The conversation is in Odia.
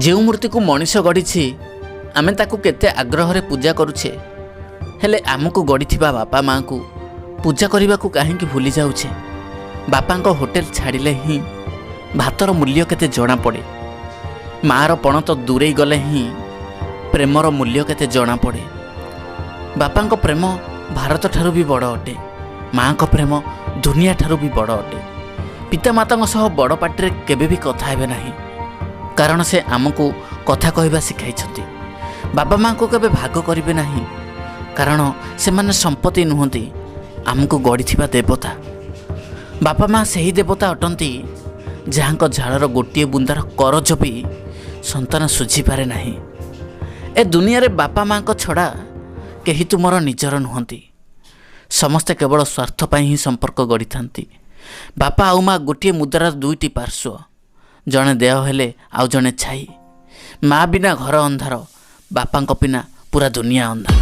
ଯେଉଁ ମୂର୍ତ୍ତିକୁ ମଣିଷ ଗଢ଼ିଛି ଆମେ ତାକୁ କେତେ ଆଗ୍ରହରେ ପୂଜା କରୁଛେ, ହେଲେ ଆମକୁ ଗଢ଼ିଥିବା ବାପା ମାଆଙ୍କୁ ପୂଜା କରିବାକୁ କାହିଁକି ଭୁଲି ଯାଉଛେ? ବାପାଙ୍କ ହୋଟେଲ ଛାଡ଼ିଲେ ହିଁ ଭାତର ମୂଲ୍ୟ କେତେ ଜଣାପଡ଼େ। ମାଆର ପଣ ତ ଦୂରେଇ ଗଲେ ହିଁ ପ୍ରେମର ମୂଲ୍ୟ କେତେ ଜଣାପଡ଼େ। ବାପାଙ୍କ ପ୍ରେମ ଭାରତ ଠାରୁ ବି ବଡ଼ ଅଟେ। ମାଆଙ୍କ ପ୍ରେମ ଦୁନିଆ ଠାରୁ ବି ବଡ଼ ଅଟେ। ପିତାମାତାଙ୍କ ସହ ବଡ଼ ପାଟିରେ କେବେ ବି କଥା ହେବେ ନାହିଁ, କାରଣ ସେ ଆମକୁ କଥା କହିବା ଶିଖାଇଛନ୍ତି। ବାପା ମାଆଙ୍କୁ କେବେ ଭାଗ କରିବେ ନାହିଁ, କାରଣ ସେମାନେ ସମ୍ପତ୍ତି ନୁହନ୍ତି, ଆମକୁ ଗଢ଼ିଥିବା ଦେବତା। ବାପା ମା ସେହି ଦେବତା ଅଟନ୍ତି ଯାହାଙ୍କ ଝାଳର ଗୋଟିଏ ବୁନ୍ଦାର କରଜ ବି ସନ୍ତାନ ଶୁଝିପାରେ ନାହିଁ। ଏ ଦୁନିଆରେ ବାପା ମାଆଙ୍କ ଛଡ଼ା କେହି ତୁମର ନିଜର ନୁହନ୍ତି। ସମସ୍ତେ କେବଳ ସ୍ୱାର୍ଥ ପାଇଁ ହିଁ ସମ୍ପର୍କ ଗଢ଼ିଥାନ୍ତି। ବାପା ଆଉ ମା ଗୋଟିଏ ମୁଦ୍ରାର ଦୁଇଟି ପାର୍ଶ୍ୱ, ଜଣେ ଦେହ ହେଲେ ଆଉ ଜଣେ ଛାଇ। ମା ବିନା ଘର ଅନ୍ଧାର, ବାପାଙ୍କ ବିନା ପୁରା ଦୁନିଆ ଅନ୍ଧାର।